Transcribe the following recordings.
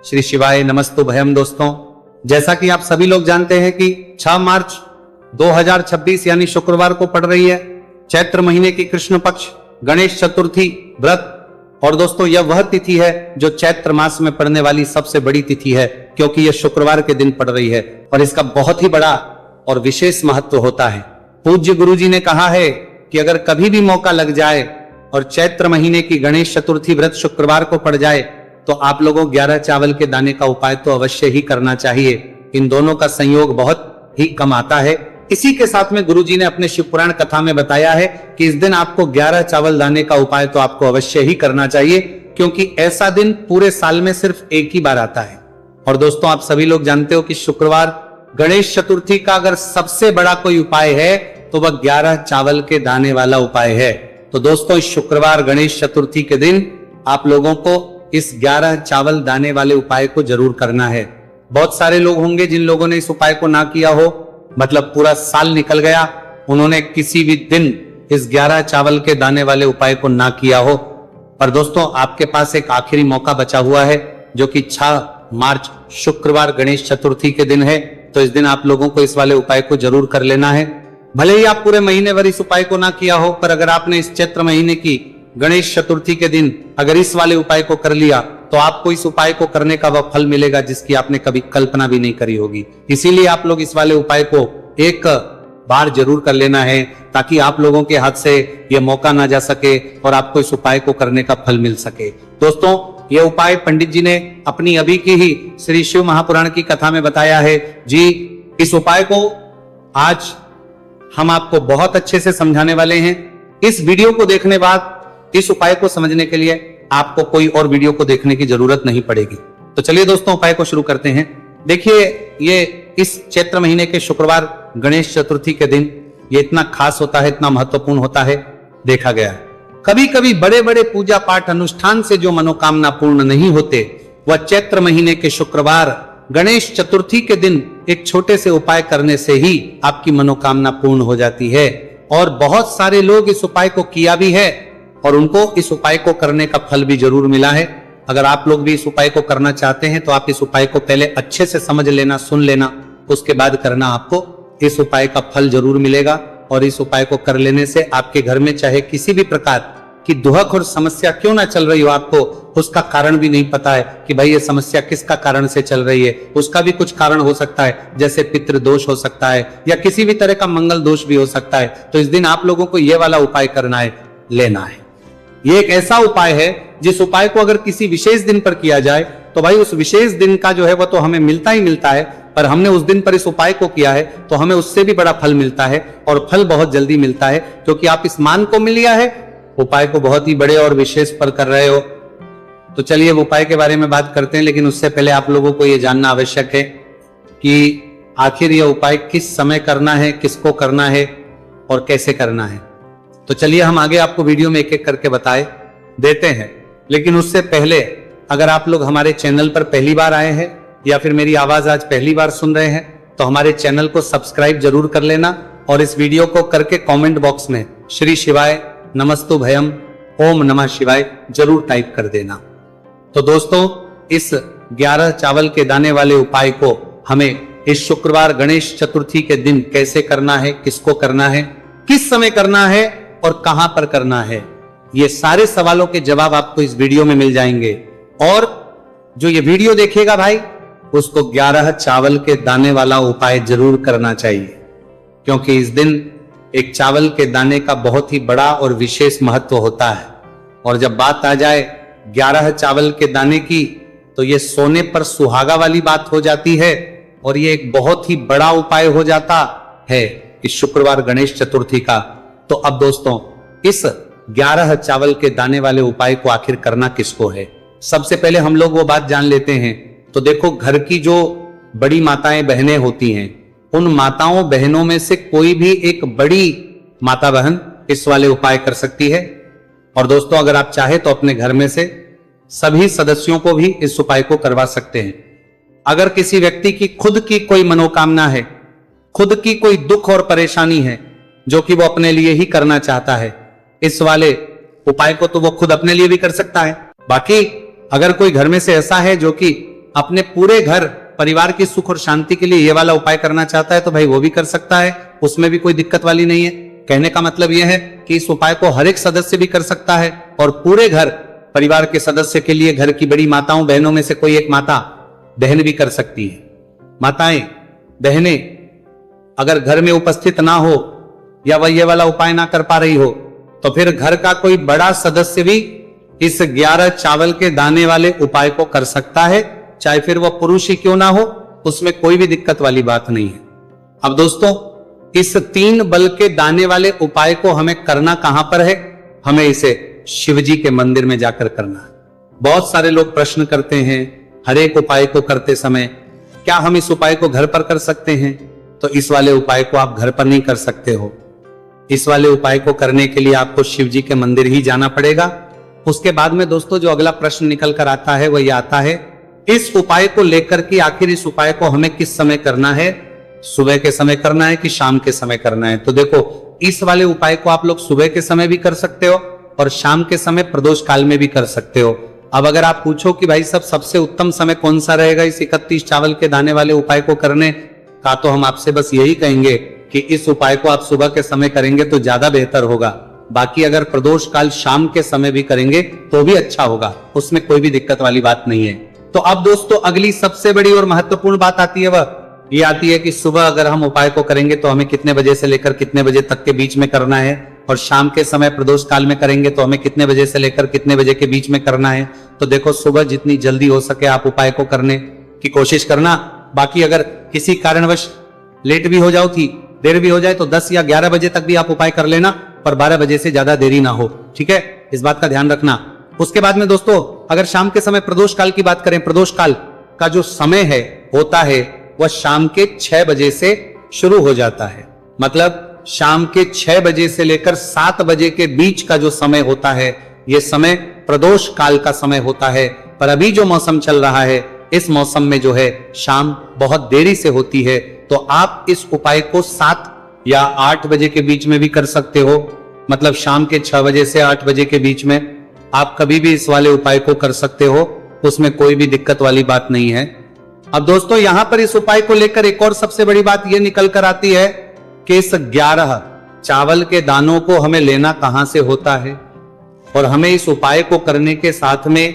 श्री शिवाय नमस्तु भयम। दोस्तों, जैसा कि आप सभी लोग जानते हैं कि 6 मार्च 2026 यानी शुक्रवार को पड़ रही है चैत्र महीने की कृष्ण पक्ष गणेश चतुर्थी व्रत। और दोस्तों, यह वह तिथि है जो चैत्र मास में पड़ने वाली सबसे बड़ी तिथि है, क्योंकि यह शुक्रवार के दिन पड़ रही है और इसका बहुत ही बड़ा और विशेष महत्व होता है। पूज्य गुरु जी ने कहा है कि अगर कभी भी मौका लग जाए और चैत्र महीने की गणेश चतुर्थी व्रत शुक्रवार को पड़ जाए तो आप लोगों 11 चावल के दाने का उपाय तो अवश्य ही करना चाहिए। इन दोनों का संयोग बहुत ही कम आता है। इसी के साथ में गुरु जी ने अपने शिव पुराण कथा में बताया है कि इस दिन आपको 11 चावल दाने का उपाय तो आपको अवश्य ही करना चाहिए, क्योंकि ऐसा दिन पूरे साल में सिर्फ एक ही बार आता है। और दोस्तों, आप सभी लोग जानते हो कि शुक्रवार गणेश चतुर्थी का अगर सबसे बड़ा कोई उपाय है तो वह 11 चावल के दाने वाला उपाय है। तो दोस्तों, इस शुक्रवार गणेश चतुर्थी के दिन आप लोगों को इस 11 चावल दाने वाले उपाय को जरूर करना है। बहुत सारे लोग होंगे जिन लोगों ने इस उपाय को ना किया हो, मतलब पूरा साल निकल गया, उन्होंने किसी भी दिन इस 11 चावल के दाने वाले उपाय को ना किया हो। पर दोस्तों, आपके पास एक आखिरी मौका बचा हुआ है जो कि 6 मार्च शुक्रवार गणेश चतुर्थी के दिन है। तो इस दिन आप लोगों को इस वाले उपाय को जरूर कर लेना है। भले ही आप पूरे महीने भर इस उपाय को ना किया हो, पर अगर आपने इस चैत्र महीने की गणेश चतुर्थी के दिन अगर इस वाले उपाय को कर लिया तो आपको इस उपाय को करने का वह फल मिलेगा जिसकी आपने कभी कल्पना भी नहीं करी होगी। इसीलिए आप लोग इस वाले उपाय को एक बार जरूर कर लेना है, ताकि आप लोगों के हाथ से यह मौका ना जा सके और आपको इस उपाय को करने का फल मिल सके। दोस्तों, यह उपाय पंडित जी ने अपनी अभी की ही श्री शिव महापुराण की कथा में बताया है जी। इस उपाय को आज हम आपको बहुत अच्छे से समझाने वाले हैं। इस वीडियो को देखने बाद इस उपाय को समझने के लिए आपको कोई और वीडियो को देखने की जरूरत नहीं पड़ेगी। तो चलिए दोस्तों, उपाय को शुरू करते हैं। देखिए, ये इस चैत्र महीने के शुक्रवार गणेश चतुर्थी के दिन ये इतना खास होता है, इतना महत्वपूर्ण होता है, देखा गया है। कभी कभी बड़े बड़े पूजा पाठ अनुष्ठान से जो मनोकामना पूर्ण नहीं होते, वह चैत्र महीने के शुक्रवार गणेश चतुर्थी के दिन एक छोटे से उपाय करने से ही आपकी मनोकामना पूर्ण हो जाती है। और बहुत सारे लोग इस उपाय को किया भी है और उनको इस उपाय को करने का फल भी जरूर मिला है। अगर आप लोग भी इस उपाय को करना चाहते हैं तो आप इस उपाय को पहले अच्छे से समझ लेना, सुन लेना, उसके बाद करना। आपको इस उपाय का फल जरूर मिलेगा और इस उपाय को कर लेने से आपके घर में चाहे किसी भी प्रकार की दुहक और समस्या क्यों ना चल रही हो, आपको उसका कारण भी नहीं पता है कि भाई ये समस्या किसका कारण से चल रही है, उसका भी कुछ कारण हो सकता है, जैसे पितृ दोष हो सकता है या किसी भी तरह का मंगल दोष भी हो सकता है। तो इस दिन आप लोगों को ये वाला उपाय करना है, लेना है। ये एक ऐसा उपाय है जिस उपाय को अगर किसी विशेष दिन पर किया जाए तो भाई उस विशेष दिन का जो है वो तो हमें मिलता ही मिलता है, पर हमने उस दिन पर इस उपाय को किया है तो हमें उससे भी बड़ा फल मिलता है और फल बहुत जल्दी मिलता है, क्योंकि आप इस मान को मिल लिया है, उपाय को बहुत ही बड़े और विशेष पर कर रहे हो। तो चलिए उपाय के बारे में बात करते हैं, लेकिन उससे पहले आप लोगों को यह जानना आवश्यक है कि आखिर यह उपाय किस समय करना है, किसको करना है और कैसे करना है। तो चलिए हम आगे आपको वीडियो में एक एक करके बताए देते हैं। लेकिन उससे पहले अगर आप लोग हमारे चैनल पर पहली बार आए हैं या फिर मेरी आवाज आज पहली बार सुन रहे हैं तो हमारे चैनल को सब्सक्राइब जरूर कर लेना और इस वीडियो को करके कमेंट बॉक्स में श्री शिवाय नमस्तु भयम ओम नमः शिवाय जरूर टाइप कर देना। तो दोस्तों, इस 11 चावल के दाने वाले उपाय को हमें इस शुक्रवार गणेश चतुर्थी के दिन कैसे करना है, किसको करना है, किस समय करना है और कहां पर करना है, ये सारे सवालों के जवाब आपको इस वीडियो में मिल जाएंगे। और जो ये वीडियो देखेगा भाई, उसको 11 चावल के दाने वाला उपाय जरूर करना चाहिए, क्योंकि इस दिन एक चावल के दाने का बहुत ही बड़ा और विशेष महत्व होता है। और जब बात आ जाए 11 चावल के दाने की तो ये सोने पर सुहागा वाली बात हो जाती है और ये एक बहुत ही बड़ा उपाय हो जाता है इस शुक्रवार गणेश चतुर्थी का। तो अब दोस्तों, इस 11 चावल के दाने वाले उपाय को आखिर करना किसको है, सबसे पहले हम लोग वो बात जान लेते हैं। तो देखो, घर की जो बड़ी माताएं बहनें होती हैं, उन माताओं बहनों में से कोई भी एक बड़ी माता बहन इस वाले उपाय कर सकती है। और दोस्तों, अगर आप चाहे तो अपने घर में से सभी सदस्यों को भी इस उपाय को करवा सकते हैं। अगर किसी व्यक्ति की खुद की कोई मनोकामना है, खुद की कोई दुख और परेशानी है जो कि वो अपने लिए ही करना चाहता है, इस वाले उपाय को तो वो खुद अपने लिए भी कर सकता है। बाकी अगर कोई घर में से ऐसा है जो कि अपने पूरे घर परिवार की सुख और शांति के लिए ये वाला उपाय करना चाहता है तो भाई वो भी कर सकता है, उसमें भी कोई दिक्कत वाली नहीं है। कहने का मतलब यह है कि इस उपाय को हर एक सदस्य भी कर सकता है और पूरे घर परिवार के सदस्य के लिए, घर की बड़ी माताओं बहनों में से कोई एक माता बहन भी कर सकती है। माताएं बहनें अगर घर में उपस्थित ना हो या वह ये वाला उपाय ना कर पा रही हो तो फिर घर का कोई बड़ा सदस्य भी इस 11 चावल के दाने वाले उपाय को कर सकता है, चाहे फिर वह पुरुष ही क्यों ना हो, उसमें कोई भी दिक्कत वाली बात नहीं है। अब दोस्तों, इस 3 बल के दाने वाले उपाय को हमें करना कहां पर है? हमें इसे शिव जी के मंदिर में जाकर करना है। बहुत सारे लोग प्रश्न करते हैं हर एक उपाय को करते समय, क्या हम इस उपाय को घर पर कर सकते हैं? तो इस वाले उपाय को आप घर पर नहीं कर सकते हो। इस वाले उपाय को करने के लिए आपको शिव जी के मंदिर ही जाना पड़ेगा। उसके बाद में दोस्तों जो अगला प्रश्न निकल कर आता है वह यह आता है, इस उपाय को लेकर कि आखिर इस उपाय को हमें किस समय करना है? सुबह के समय करना है कि शाम के समय करना है? तो देखो, इस वाले उपाय को आप लोग सुबह के समय भी कर सकते हो और शाम के समय प्रदोष काल में भी कर सकते हो। अब अगर आप पूछो कि भाई सबसे उत्तम समय कौन सा रहेगा इस 31 चावल के दाने वाले उपाय को करने का, तो हम आपसे बस यही कहेंगे कि इस उपाय को आप सुबह के समय करेंगे तो ज्यादा बेहतर होगा। बाकी अगर प्रदोष काल शाम के समय भी करेंगे तो भी अच्छा होगा, उसमें कोई भी दिक्कत वाली बात नहीं है। तो अब दोस्तों अगली सबसे बड़ी और महत्वपूर्ण बात आती है, वह ये आती है कि सुबह अगर हम उपाय को करेंगे तो हमें कितने बजे से लेकर कितने बजे तक के बीच में करना है, और शाम के समय प्रदोष काल में करेंगे तो हमें कितने बजे से लेकर कितने बजे के बीच में करना है। तो देखो, सुबह जितनी जल्दी हो सके आप उपाय को करने की कोशिश करना। बाकी अगर किसी कारणवश लेट भी हो जाओ, थी देर भी हो जाए, तो 10 या 11 बजे तक भी आप उपाय कर लेना, पर 12 बजे से ज्यादा देरी ना हो, ठीक है? इस बात का ध्यान रखना। उसके बाद में दोस्तों अगर शाम के समय प्रदोष काल की बात करें, प्रदोष काल का जो समय है होता है वह शाम के 6 बजे से शुरू हो जाता है। मतलब शाम के 6 बजे से लेकर 7 बजे के बीच का जो समय होता है, यह समय प्रदोष काल का समय होता है। पर अभी जो मौसम चल रहा है, इस मौसम में जो है शाम बहुत देरी से होती है, तो आप इस उपाय को 7 या 8 बजे के बीच में भी कर सकते हो। मतलब शाम के 6 बजे से 8 बजे के बीच में आप कभी भी इस वाले उपाय को कर सकते हो, उसमें कोई भी दिक्कत वाली बात नहीं है। अब दोस्तों यहां पर इस उपाय को लेकर एक और सबसे बड़ी बात यह निकल कर आती है कि इस 11 चावल के दानों को हमें लेना कहां से होता है, और हमें इस उपाय को करने के साथ में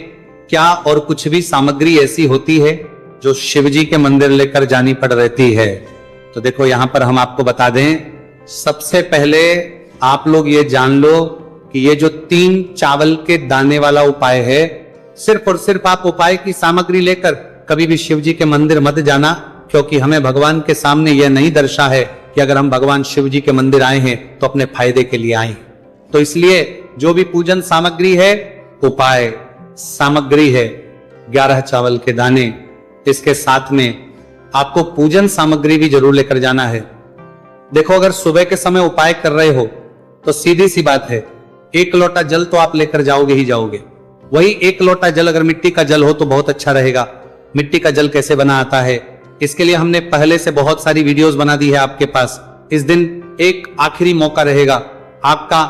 क्या और कुछ भी सामग्री ऐसी होती है जो शिव जी के मंदिर लेकर जानी पड़ रहती है। तो देखो यहां पर हम आपको बता दें, सबसे पहले आप लोग ये जान लो कि ये जो 3 चावल के दाने वाला उपाय है, सिर्फ और सिर्फ आप उपाय की सामग्री लेकर कभी भी शिव जी के मंदिर मत जाना, क्योंकि हमें भगवान के सामने यह नहीं दर्शा है कि अगर हम भगवान शिव जी के मंदिर आए हैं तो अपने फायदे के लिए आए। तो इसलिए जो भी पूजन सामग्री है, उपाय सामग्री है 11 चावल के दाने, इसके साथ में आपको पूजन सामग्री भी जरूर लेकर जाना है। देखो, अगर सुबह के समय उपाय कर रहे हो तो सीधी सी बात है, 1 लोटा जल तो आप लेकर जाओगे ही जाओगे। वही 1 लोटा जल अगर मिट्टी का जल हो तो बहुत अच्छा रहेगा। मिट्टी का जल कैसे बना आता है, इसके लिए हमने पहले से बहुत सारी वीडियोस बना दी है आपके पास। इस दिन एक आखिरी मौका रहेगा आपका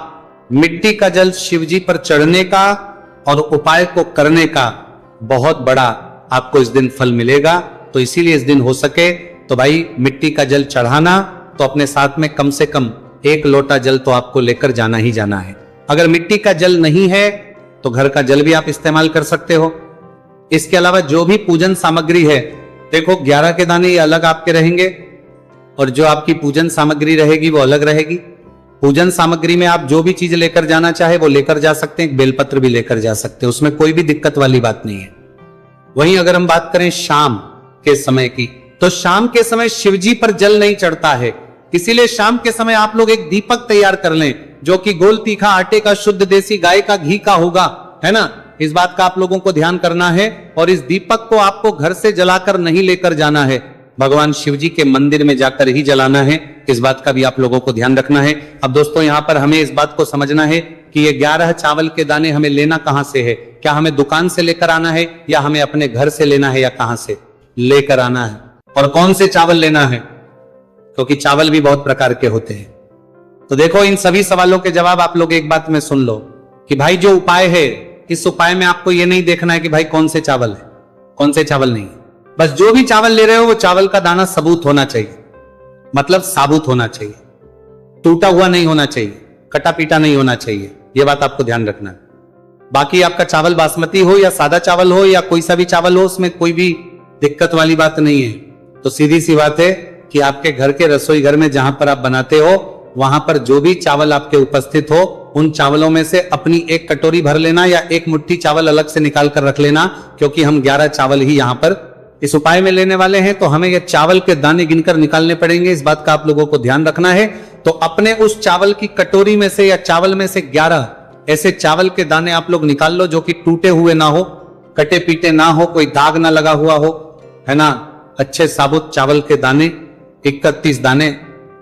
मिट्टी का जल शिव जी पर चढ़ने का और उपाय को करने का, बहुत बड़ा आपको इस दिन फल मिलेगा। तो इसीलिए इस दिन हो सके तो भाई मिट्टी का जल चढ़ाना, तो अपने साथ में कम से कम 1 लोटा जल तो आपको लेकर जाना ही जाना है। अगर मिट्टी का जल नहीं है तो घर का जल भी आप इस्तेमाल कर सकते हो। इसके अलावा जो भी पूजन सामग्री है, देखो 11 के दाने ये अलग आपके रहेंगे और जो आपकी पूजन सामग्री रहेगी वो अलग रहेगी। पूजन सामग्री में आप जो भी चीज लेकर जाना चाहे वो लेकर जा सकते हैं, बेलपत्र भी लेकर जा सकते हैं, उसमें कोई भी दिक्कत वाली बात नहीं है। वहीं अगर हम बात करें शाम के समय की, तो शाम के समय शिवजी पर जल नहीं चढ़ता है, इसीलिए शाम के समय आप लोग एक दीपक तैयार कर लें जो कि गोल तीखा आटे का, शुद्ध देसी गाय का घी का होगा, है ना। इस बात का आप लोगों को ध्यान करना है। और इस दीपक को आपको घर से जलाकर नहीं लेकर जाना है, भगवान शिवजी के मंदिर में जाकर ही जलाना है। इस बात का भी आप लोगों को ध्यान रखना है। अब दोस्तों यहां पर हमें इस बात को समझना है कि ये 11 चावल के दाने हमें लेना कहां से है। क्या हमें दुकान से लेकर आना है या हमें अपने घर से लेना है या कहां से लेकर आना है, और कौन से चावल लेना है, क्योंकि चावल भी बहुत प्रकार के होते हैं। तो देखो, इन सभी सवालों के जवाब आप लोग एक बात में सुन लो कि भाई जो उपाय है, इस उपाय में आपको ये नहीं देखना है कि भाई कौन से चावल है, कौन से चावल नहीं है। बस जो भी चावल ले रहे हो वो चावल का दाना सबूत होना चाहिए, मतलब साबुत होना चाहिए, टूटा हुआ नहीं होना चाहिए, कटा पीटा नहीं होना चाहिए। यह बात आपको ध्यान रखना है। बाकी आपका चावल बासमती हो या सादा चावल हो या कोई सा भी चावल हो, उसमें कोई भी दिक्कत वाली बात नहीं है। तो सीधी सी बात है कि आपके घर के रसोई घर में जहां पर आप बनाते हो, वहां पर जो भी चावल आपके उपस्थित हो, उन चावलों में से अपनी एक कटोरी भर लेना या एक मुट्ठी चावल अलग से निकाल कर रख लेना, क्योंकि हम 11 चावल ही यहां पर इस उपाय में लेने वाले हैं। तो हमें ये चावल के दाने गिनकर निकालने पड़ेंगे, इस बात का आप लोगों को ध्यान रखना है। तो अपने उस चावल की कटोरी में से या चावल में से 11 ऐसे चावल के दाने आप लोग निकाल लो जो कि टूटे हुए ना हो, कटे पीटे ना हो, कोई दाग ना लगा हुआ हो, है ना। अच्छे साबुत चावल के दाने 31 दाने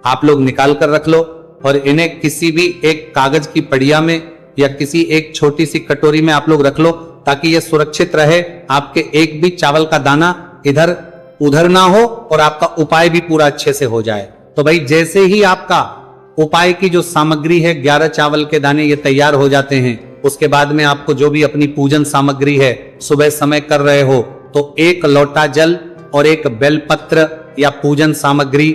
आप लोग निकाल कर रख लो और इन्हें किसी भी एक कागज की पड़िया में या किसी एक छोटी सी कटोरी में आप लोग रख लो, ताकि यह सुरक्षित रहे, आपके एक भी चावल का दाना इधर उधर ना हो और आपका उपाय भी पूरा अच्छे से हो जाए। तो भाई जैसे ही आपका उपाय की जो सामग्री है 11 चावल के दाने ये तैयार हो जाते हैं, उसके बाद में आपको जो भी अपनी पूजन सामग्री है सुबह समय कर रहे हो, तो एक लोटा जल और एक बेलपत्र या पूजन सामग्री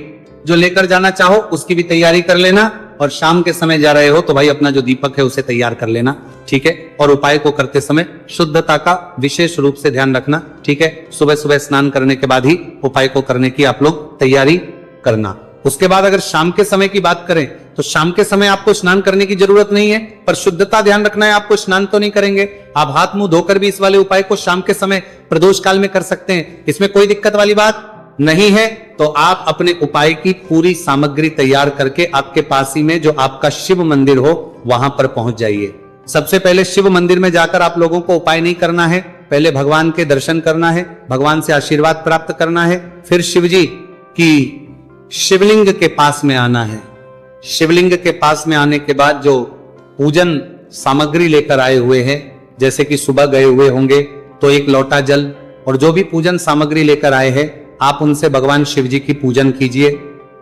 जो लेकर जाना चाहो उसकी भी तैयारी कर लेना। और शाम के समय जा रहे हो तो भाई अपना जो दीपक है उसे तैयार कर लेना, ठीक है। और उपाय को करते समय शुद्धता का विशेष रूप से ध्यान रखना, ठीक है। सुबह सुबह स्नान करने के बाद ही उपाय को करने की आप लोग तैयारी करना। उसके बाद अगर शाम के समय की बात करें तो शाम के समय आपको स्नान करने की जरूरत नहीं है, पर शुद्धता ध्यान रखना है, आपको स्नान तो नहीं करेंगे। आप हाथ मुंह धोकर भी इस वाले उपाय को शाम के समय प्रदोष काल में कर सकते हैं, इसमें कोई दिक्कत वाली बात नहीं है। तो आप अपने उपाय की पूरी सामग्री तैयार करके आपके पास ही में जो आपका शिव मंदिर हो वहां पर पहुंच जाइए। सबसे पहले शिव मंदिर में जाकर आप लोगों को उपाय नहीं करना है, पहले भगवान के दर्शन करना है, भगवान से आशीर्वाद प्राप्त करना है, फिर शिव जी की शिवलिंग के पास में आना है। शिवलिंग के पास में आने के बाद जो पूजन सामग्री लेकर आए हुए हैं, जैसे कि सुबह गए हुए होंगे तो एक लोटा जल और जो भी पूजन सामग्री लेकर आए हैं आप उनसे भगवान शिव जी की पूजन कीजिए।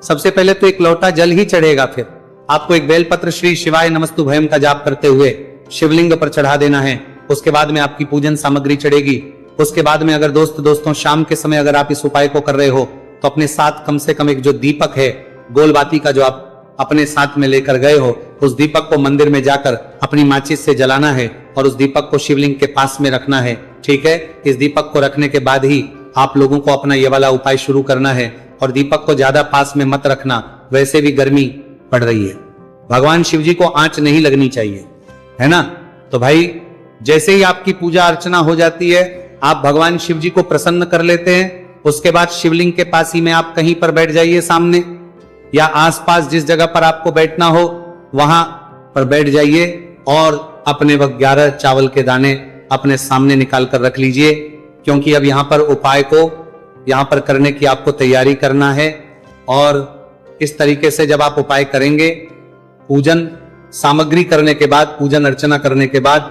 सबसे पहले तो एक लोटा जल ही चढ़ेगा, फिर आपको एक बेलपत्र श्री शिवाय नमस्तुभयम का जाप करते हुए शिवलिंग पर चढ़ा देना है। उसके बाद में आपकी पूजन सामग्री चढ़ेगी। उसके बाद में अगर दोस्तों शाम के समय अगर आप इस उपाय को कर रहे हो तो अपने साथ कम से कम एक जो दीपक है गोल बाती का जो आप अपने साथ में लेकर गए हो, उस दीपक को मंदिर में जाकर अपनी माचिस से जलाना है और उस दीपक को शिवलिंग के पास में रखना है, ठीक है। इस दीपक को रखने के बाद ही आप लोगों को अपना ये वाला उपाय शुरू करना है। और दीपक को ज्यादा पास में मत रखना, वैसे भी गर्मी पड़ रही है, भगवान शिव जी को आंच नहीं लगनी चाहिए, है ना। तो भाई जैसे ही आपकी पूजा अर्चना हो जाती है आप भगवान शिव जी को प्रसन्न कर लेते हैं। उसके बाद शिवलिंग के पास ही में आप कहीं पर बैठ जाइए, सामने या आसपास जिस जगह पर आपको बैठना हो वहां पर बैठ जाइए और अपने वह 11 चावल के दाने अपने सामने निकाल कर रख लीजिए, क्योंकि अब यहां पर उपाय को यहां पर करने की आपको तैयारी करना है। और इस तरीके से जब आप उपाय करेंगे, पूजन सामग्री करने के बाद, पूजन अर्चना करने के बाद,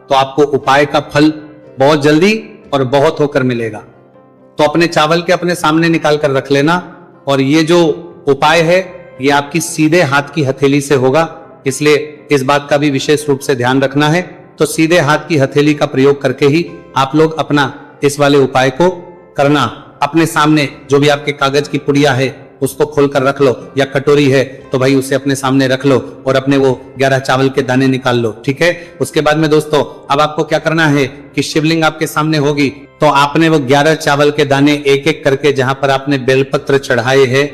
तो आपको उपाय का फल बहुत जल्दी और बहुत होकर मिलेगा। तो अपने चावल के अपने सामने निकाल कर रख लेना। और ये जो उपाय है ये आपकी सीधे हाथ की हथेली से होगा, इसलिए इस बात का भी विशेष रूप से ध्यान रखना है। तो सीधे हाथ की हथेली का प्रयोग करके ही आप लोग अपना इस वाले उपाय को करना। अपने सामने जो भी आपके कागज की पुड़िया है उसको खोलकर रख लो, या कटोरी है तो भाई उसे अपने सामने रख लो और अपने वो 11 चावल के दाने निकाल लो, ठीक है। उसके बाद में दोस्तों अब आपको क्या करना है कि शिवलिंग आपके सामने होगी तो आपने वो 11 चावल के दाने एक एक करके जहां पर आपने बेलपत्र चढ़ाए हैं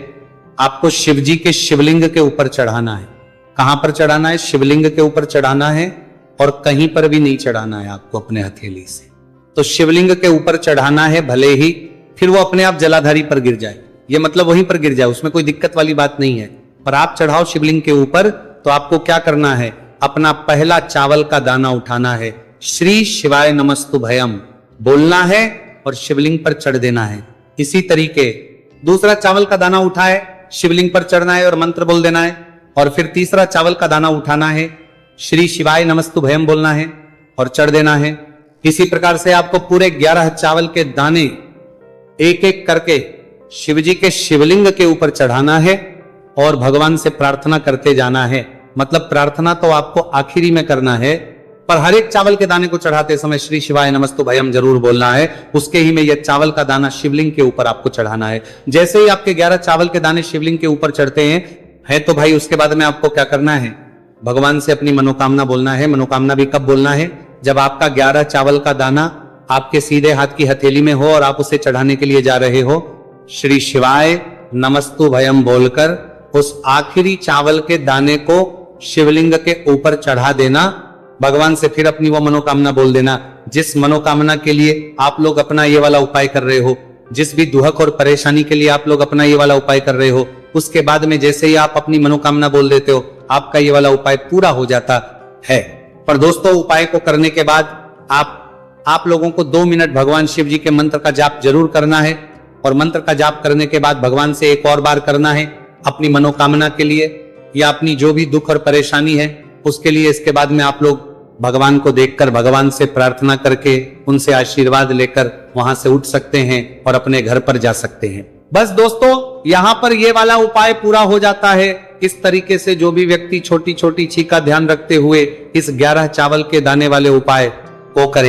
आपको शिव जी के शिवलिंग के ऊपर चढ़ाना है। कहां पर चढ़ाना है? शिवलिंग के ऊपर चढ़ाना है और कहीं पर भी नहीं चढ़ाना है आपको अपने हथेली से। तो शिवलिंग के ऊपर चढ़ाना है, भले ही फिर वो अपने आप जलाधारी पर गिर जाए, ये मतलब वहीं पर गिर जाए, उसमें कोई दिक्कत वाली बात नहीं है। पर आप चढ़ाओ शिवलिंग के ऊपर तो आपको क्या करना है, अपना पहला चावल का दाना उठाना है, श्री शिवाय नमस्तुभयम बोलना है और शिवलिंग पर चढ़ देना है। इसी तरीके दूसरा चावल का दाना उठाए, शिवलिंग पर चढ़ना है और मंत्र बोल देना है। और फिर तीसरा चावल का दाना उठाना है, श्री शिवाय नमस्तुभयम बोलना है और चढ़ देना है। इसी प्रकार से आपको पूरे 11 चावल के दाने एक एक करके शिव जी के शिवलिंग के ऊपर चढ़ाना है और भगवान से प्रार्थना करते जाना है। मतलब प्रार्थना तो आपको आखिरी में करना है, पर हर एक चावल के दाने को चढ़ाते समय श्री शिवाय नमस्तु भयम जरूर बोलना है। उसके ही में यह चावल का दाना शिवलिंग के ऊपर आपको चढ़ाना है। जैसे ही आपके 11 चावल के दाने शिवलिंग के ऊपर चढ़ते हैं तो भाई उसके बाद में आपको क्या करना है, भगवान से अपनी मनोकामना बोलना है। मनोकामना भी कब बोलना है, जब आपका 11 चावल का दाना आपके सीधे हाथ की हथेली में हो और आप उसे चढ़ाने के लिए जा रहे हो। श्री शिवाय नमस्तु भयम बोलकर उस आखिरी चावल के दाने को शिवलिंग के ऊपर चढ़ा देना। भगवान से फिर अपनी वो मनोकामना बोल देना जिस मनोकामना के लिए आप लोग अपना ये वाला उपाय कर रहे हो, जिस भी दुहक और परेशानी के लिए आप लोग अपना ये वाला उपाय कर रहे हो। उसके बाद में जैसे ही आप अपनी मनोकामना बोल देते हो, आपका ये वाला उपाय पूरा हो जाता है। पर दोस्तों, उपाय को करने के बाद आप लोगों को 2 मिनट भगवान शिव जी के मंत्र का जाप जरूर करना है। और मंत्र का जाप करने के बाद भगवान से एक और बार करना है अपनी मनोकामना के लिए या अपनी जो भी दुख और परेशानी है उसके लिए। इसके बाद में आप लोग भगवान को देखकर, भगवान से प्रार्थना करके, उनसे आशीर्वाद लेकर वहां से उठ सकते हैं और अपने घर पर जा सकते हैं। बस दोस्तों, यहां पर ये वाला उपाय पूरा हो जाता है। इस तरीके से जो भी व्यक्ति छोटी छोटी चीज का ध्यान रखते हुए इस 11 चावल के दाने वाले उपाय को करे।